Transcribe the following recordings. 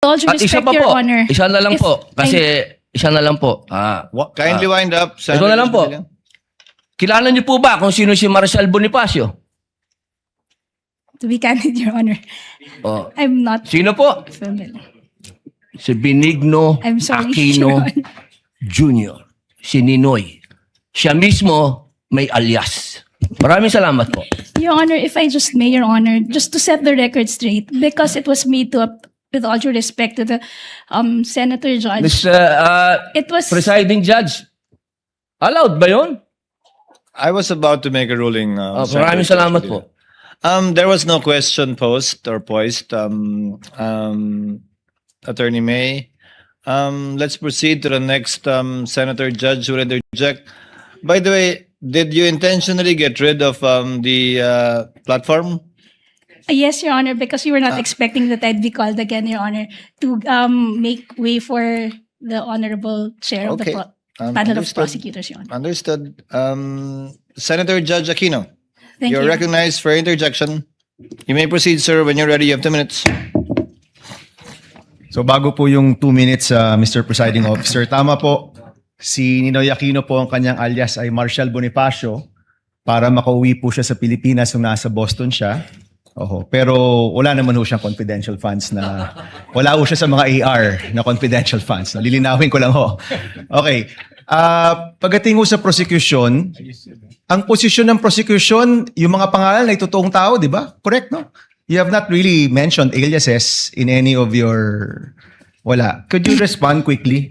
all due At isa respect, pa Your po, Honor. isa na lang if po. Kasi isa na lang po. Kindly wind up. Ito na lang po. Kilala niyo po ba kung sino si Marshal Bonifacio? To be candid, Your Honor, Oh. I'm not Sino po? familiar. Si Benigno I'm sorry, Aquino Your Honor. Jr. Si Ninoy. Siya mismo may alias. Maraming salamat po. Your Honor, if I just may, Your Honor, just to set the record straight, because it was made to, with all due respect to the Senator Judge, Miss it was, Presiding Judge, allowed ba yun? I was about to make a ruling. Maraming salamat po. There was no question posed or poised. Attorney May. Let's proceed to the next Senator Judge who will interject. By the way, did you intentionally get rid of the platform? yes, Your Honor, because we were not expecting that I'd be called again, Your Honor, to make way for the Honorable Chair of the Okay. panel of Understood. prosecutors, Your Honor. Understood. Senator Judge Aquino, Thank you're you. recognized for interjection. You may proceed, sir, when you're ready. You have 2 minutes. So bago po yung 2 minutes, Mr. Presiding Officer, tama po, si Ninoy Aquino po ang kanyang alias ay Marshal Bonifacio para makauwi po siya sa Pilipinas nung nasa Boston siya. Oho. Pero wala naman ho siyang confidential funds na, wala ho siya sa mga AR na confidential funds. Lilinawin ko lang ho. Okay. Pagdating ho sa prosecution, ang posisyon ng prosecution, yung mga pangalan ay totoong tao, di ba? Correct, no? You have not really mentioned aliases in any of your... Wala. Could you respond quickly?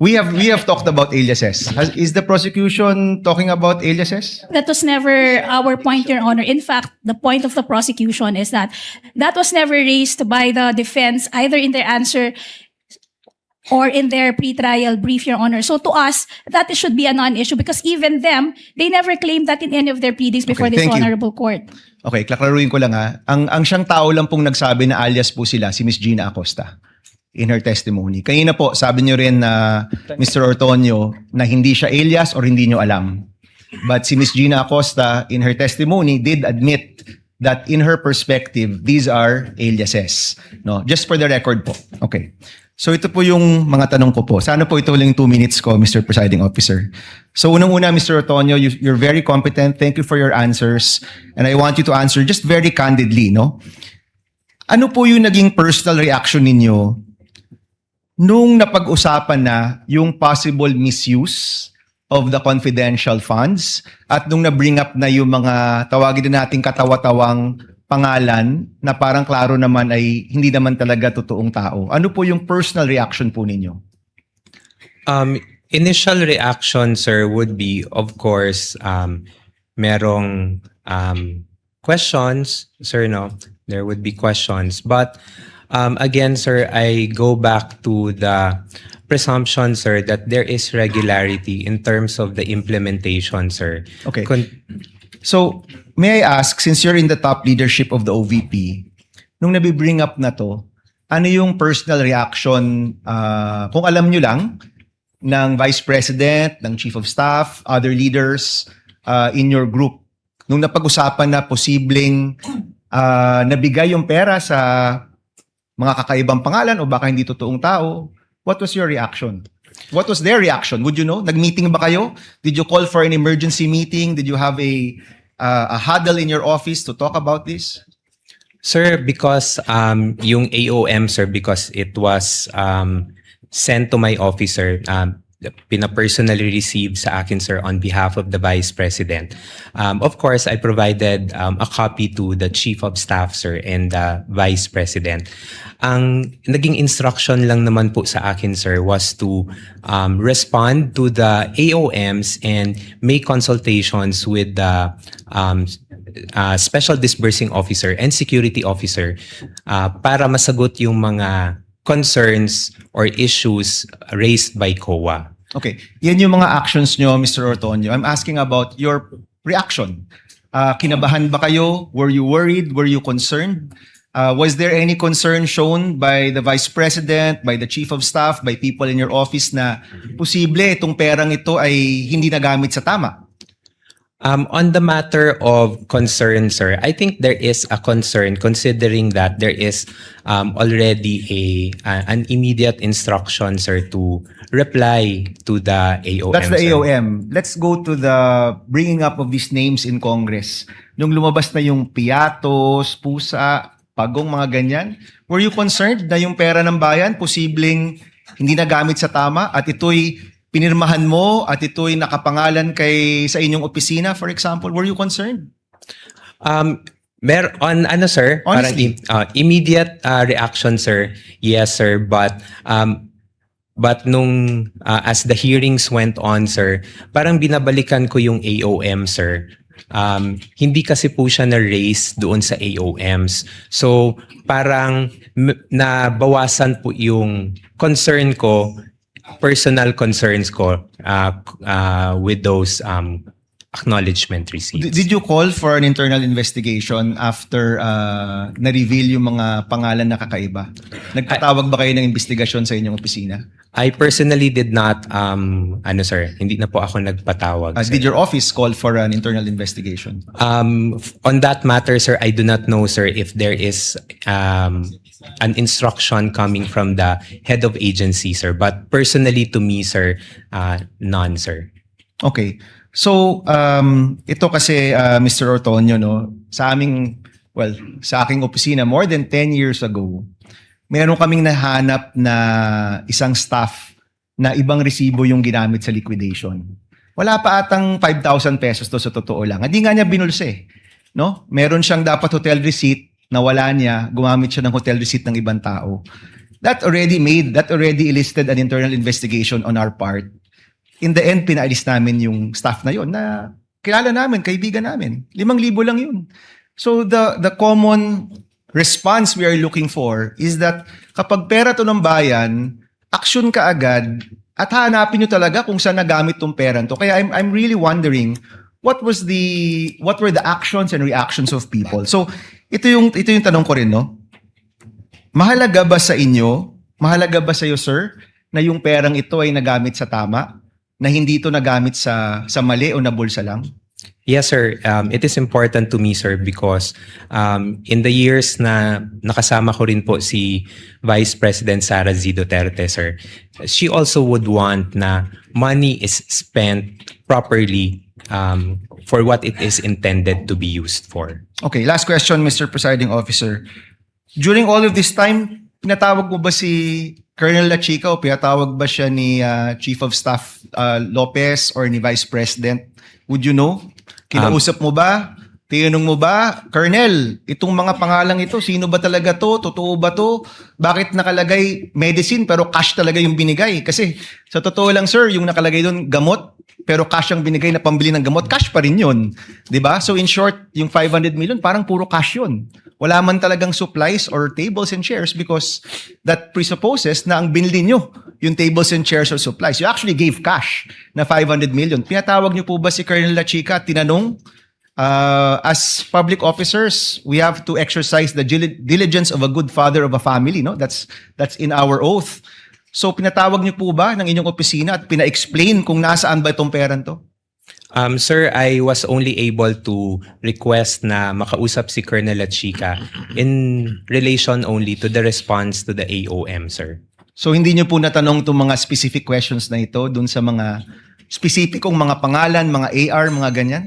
We have talked about aliases. Is the prosecution talking about aliases? That was never our point, Your Honor. In fact, the point of the prosecution is that that was never raised by the defense, either in their answer or in their pretrial brief, Your Honor. So to us, that should be a non-issue because even them, they never claimed that in any of their pleadings before Okay, this thank you. honorable court. Okay, klaklaruin ko lang ha. Ang siyang tao lang pong nagsabi na alias po sila, si Miss Gina Acosta in her testimony. Kanina po, sabi niyo rin na Mr. Ortonio na hindi siya alias or hindi niyo alam. But si Miss Gina Acosta in her testimony did admit that in her perspective, these are aliases. No, just for the record po. Okay. So ito po yung mga tanong ko po. Sana po ito lang 2 minutes ko, Mr. Presiding Officer. So unang-una, Mr. Otonio, you're very competent. Thank you for your answers. And I want you to answer just very candidly, no? Ano po yung naging personal reaction ninyo nung napag-usapan na yung possible misuse of the confidential funds at nung na-bring up na yung mga tawagin na nating katawa-tawang pangalan na parang klaro naman ay hindi naman talaga totoong tao. Ano po yung personal reaction po ninyo? Initial reaction, sir, would be, of course, merong questions, sir, no? There would be questions. But again, sir, I go back to the presumption, sir, that there is regularity in terms of the implementation, sir. Okay. So, may I ask, since you're in the top leadership of the OVP, nung nabibring up na to, ano yung personal reaction, kung alam nyo lang, ng Vice President, ng Chief of Staff, other leaders in your group, nung napag-usapan na posibleng nabigay yung pera sa mga kakaibang pangalan o baka hindi totoong tao, what was your reaction? What was their reaction? Would you know? Nag-meeting ba kayo? Did you call for an emergency meeting? Did you have a huddle in your office to talk about this? Sir, because yung AOM, sir, because it was sent to my officer, pina-personally received sa akin, sir, on behalf of the Vice President. Of course, I provided a copy to the Chief of Staff, sir, and the Vice President. Ang naging instruction lang naman po sa akin, sir, was to respond to the AOMs and make consultations with the Special Disbursing Officer and Security Officer para masagot yung mga concerns or issues raised by COA. Okay. Yan yung mga actions nyo, Mr. Ortonio. I'm asking about your reaction. Kinabahan ba kayo? Were you worried? Were you concerned? Was there any concern shown by the Vice President, by the Chief of Staff, by people in your office na posible itong perang ito ay hindi nagamit sa tama? On the matter of concern, sir, I think there is a concern considering that there is already an immediate instruction, sir, to reply to the AOM. That's the sir. AOM. Let's go to the bringing up of these names in Congress. Nung lumabas na yung piatos, pusa, pagong, mga ganyan, were you concerned na yung pera ng bayan posibleng hindi nagamit sa tama at ito'y pinirmahan mo at ito'y nakapangalan sa inyong opisina, for example? Were you concerned? On ano, sir? Honestly. Parang immediate reaction, sir. Yes, sir. But nung as the hearings went on, sir, parang binabalikan ko yung AOM, sir. Hindi kasi po siya na-raise doon sa AOMs. So, parang nabawasan po yung concern ko, personal concerns ko with those acknowledgement receipts. Did you call for an internal investigation after na-reveal yung mga pangalan na kakaiba? Nagpatawag ba kayo ng investigasyon sa inyong opisina? I personally did not, sir, hindi na po ako nagpatawag. Sir. Did your office call for an internal investigation? On that matter, sir, I do not know, sir, if there is an instruction coming from the head of agency, sir. But personally to me, sir, none, sir. Okay. So, ito kasi, Mr. Ortonio, no, sa aking opisina, more than 10 years ago, meron kaming nahanap na isang staff na ibang resibo yung ginamit sa liquidation. Wala pa atang 5,000 pesos to sa totoo lang. Hindi nga niya binulse. No? Meron siyang dapat hotel receipt na wala niya, gumamit siya ng hotel receipt ng ibang tao. That already elicited an internal investigation on our part. In the end, pinaalis namin yung staff na yon na kilala namin, kaibigan namin. 5,000 lang yun. So the common response we are looking for is that kapag pera to ng bayan, action ka agad at hanapin nyo talaga kung saan nagamit tong pera to. Kaya I'm really wondering what were the actions and reactions of people. So ito yung tanong ko rin, no? Mahalaga ba sa inyo, mahalaga ba sa iyo, sir, na yung perang ito ay nagamit sa tama? Na hindi ito nagamit sa mali o nabulsa lang? Yes, sir. It is important to me, sir, because in the years na nakasama ko rin po si Vice President Sara Z. Duterte, sir, she also would want na money is spent properly for what it is intended to be used for. Okay, last question, Mr. Presiding Officer. During all of this time, pinatawag mo ba si Colonel La Chica o pinatawag ba siya ni Chief of Staff Lopez or ni Vice President? Would you know? Kinausap mo ba? Tinanong mo ba? Colonel, itong mga pangalang ito, sino ba talaga to? Totoo ba to? Bakit nakalagay medicine pero cash talaga yung binigay? Kasi sa totoo lang, sir, yung nakalagay doon gamot pero cash ang binigay na pambili ng gamot, cash pa rin yun. 'Di ba? So in short, yung 500 million parang puro cash yun. Wala man talagang supplies or tables and chairs because that presupposes na ang binili nyo yung tables and chairs or supplies. You actually gave cash na 500 million. Pinatawag nyo po ba si Colonel La Chica at tinanong, as public officers, we have to exercise the diligence of a good father of a family. No? That's in our oath. So pinatawag nyo po ba ng inyong opisina at pina-explain kung nasaan ba itong peran to? Sir, I was only able to request na makausap si Colonel La Chica in relation only to the response to the AOM, sir. So hindi nyo po natanong itong mga specific questions na ito dun sa mga specificong mga pangalan, mga AR, mga ganyan?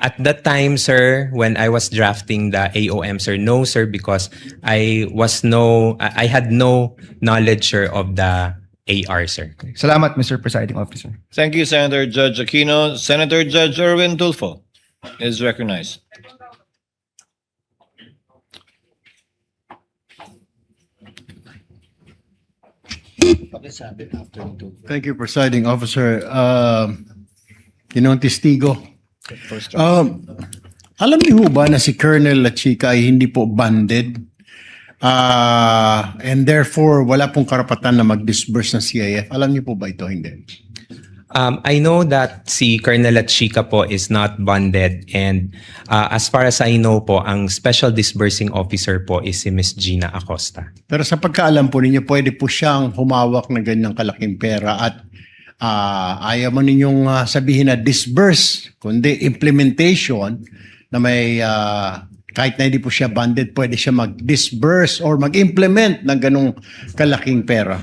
At that time, sir, when I was drafting the AOM, sir, no, sir, because I had no knowledge, sir, of the AR, sir. Salamat, Mr. Presiding Officer. Thank you, Senator Judge Aquino. Senator Judge Erwin Tulfo is recognized. Thank you, Presiding Officer. Ginoong Testigo. Alam niyo ho ba na si Colonel La Chica ay hindi po banded? And therefore, wala pong karapatan na mag-disburse ng CIF. Alam niyo po ba ito? Hindi. I know that si Colonel La Chica po is not bonded and as far as I know po, ang special disbursing officer po is si Miss Gina Acosta. Pero sa pagkaalam po ninyo, pwede po siyang humawak ng ganyang kalaking pera at ayaw mo ninyong sabihin na disburse, kundi implementation na may kahit na hindi po siya banded, pwede siya mag-disburse or mag-implement ng ganong kalaking pera.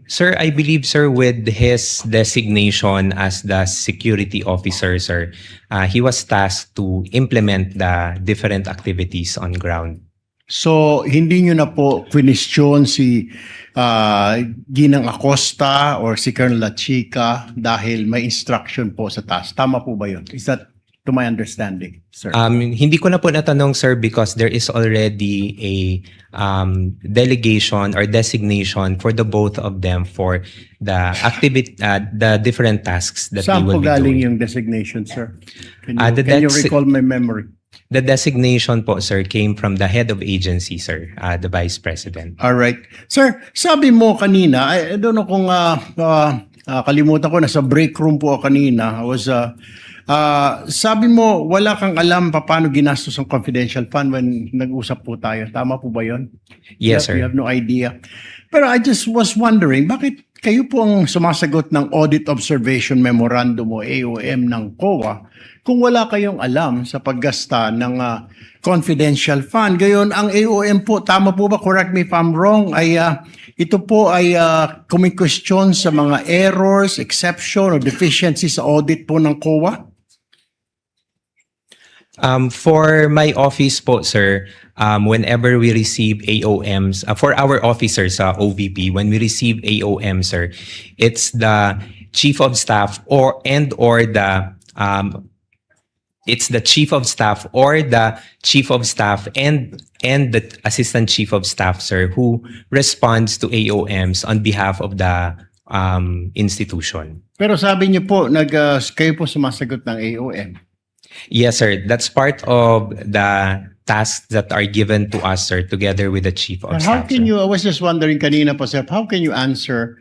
Sir, I believe, sir, with his designation as the security officer, sir, he was tasked to implement the different activities on ground. So, hindi nyo na po question si Ginang Acosta or si Colonel La Chica dahil may instruction po sa task. Tama po ba yun? Is that to my understanding, sir? Hindi ko na po natanong, sir, because there is already a delegation or designation for the both of them for the the different tasks that Saan we po will be galing doing. yung designation, sir? Can The can you desi- recall my memory? The designation po, sir, came from the head of agency, sir, the vice president. All right. Sir, sabi mo kanina, I don't know kung kalimutan ko, nasa break room po ako kanina. I was, sabi mo, wala kang alam paano ginastos ang confidential fund when nag-usap po tayo. Tama po ba yun? Yes, You sir. have no idea. Pero I just was wondering, bakit kayo po ang sumasagot ng Audit Observation Memorandum o AOM ng COA kung wala kayong alam sa paggasta ng confidential fund? Gayon, ang AOM po, tama po ba, correct me if I'm wrong, ay ito po ay kumikwestiyon sa mga errors, exception, or deficiencies sa audit po ng COA? For my office po, sir, whenever we receive AOMs, for our officers sa OVP, when we receive AOM, sir, it's the chief of staff or the it's the chief of staff or the chief of staff and the assistant chief of staff, sir, who responds to AOMs on behalf of the institution. Pero sabi niyo po, kayo po sumasagot ng AOM. Yes, sir. That's part of the tasks that are given to us, sir, together with the chief of And how staff. can sir. you, I was just wondering kanina po, sir, how can you answer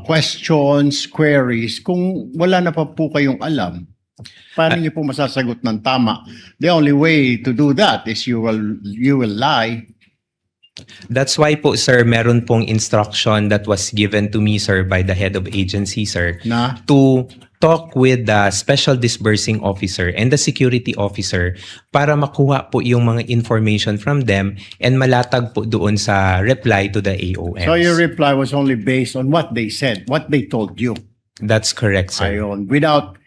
questions, queries, kung wala na pa po kayong alam? Paano niyo po masasagot ng tama? The only way to do that is you will lie. That's why po, sir, meron pong instruction that was given to me, sir, by the head of agency, sir, Na? to talk with the special disbursing officer and the security officer para makuha po yung mga information from them and malatag po doon sa reply to the AOMs. So your reply was only based on what they said, what they told you. That's correct, sir. Ayon, without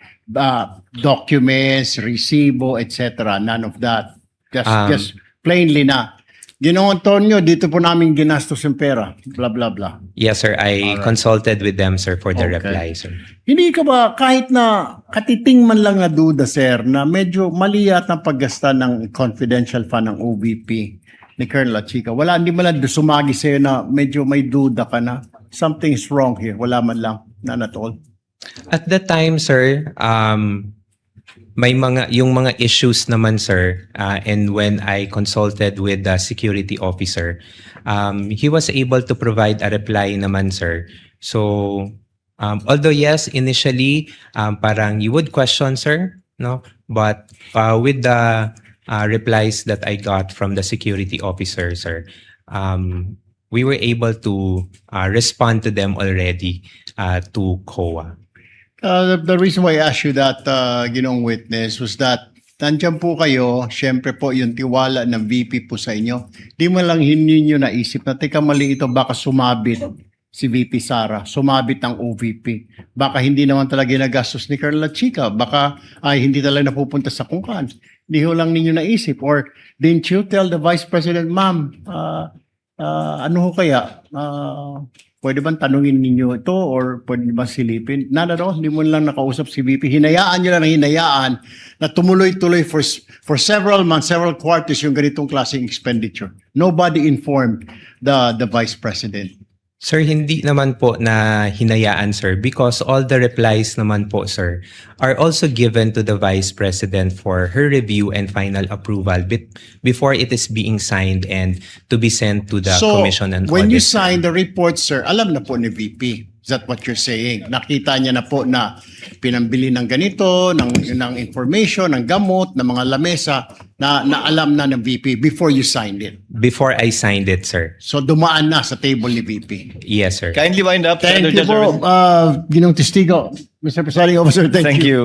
documents, resibo, etc. None of that. Just plainly na. Ginoong Antonio, dito po namin ginastos yung pera. Blah, blah, blah. Yes, sir. I consulted with them, sir, for the Okay. reply, sir. Hindi ka ba, kahit na katiting man lang na duda, sir, na medyo mali yata ang paggasta ng confidential fund ng OVP ni Colonel La Chica. Wala, hindi man lang sumagi sa'yo na medyo may duda ka na. Something is wrong here. Wala man lang. None at all. At that time, sir, may yung mga issues naman, sir, and when I consulted with the security officer, he was able to provide a reply naman, sir. So, although yes, initially, parang you would question, sir, no? But with the replies that I got from the security officer, sir, we were able to respond to them already to COA. The reason why I asked you that, ginong witness, was that nandiyan po kayo, syempre po yung tiwala ng VP po sa inyo. Di mo lang ninyo naisip na, teka mali ito, baka sumabit si VP Sara, sumabit ang OVP. Baka hindi naman talaga nagastos ni Colonel La Chica, baka ay hindi talaga napupunta sa kungkan. Hindi ho lang ninyo naisip. Or didn't you tell the Vice President, ma'am, ano ho kaya? Pwede bang tanungin ninyo ito or pwede bang silipin? None at all. Hindi mo lang nakausap si VP. Hinayaan nyo lang ng hinayaan na tumuloy-tuloy for several months, several quarters yung ganitong klaseng expenditure. Nobody informed the Vice President. Sir, hindi naman po na hinayaan, sir, because all the replies naman po, sir, are also given to the Vice President for her review and final approval before it is being signed and to be sent to the Commission and when you Audit, sir. sign the report, sir, alam na po ni VP. Is that what you're saying? Nakita niya na po na pinambili ng ganito, ng information, ng gamot, ng mga lamesa. na alam na ng VP before you signed it. Before I signed it, sir. So dumaan na sa table ni VP. Yes, sir. Kindly wind up, Thank Senator you Judge. po, Ginong Testigo. Mr. Presiding Officer, thank you. Thank you.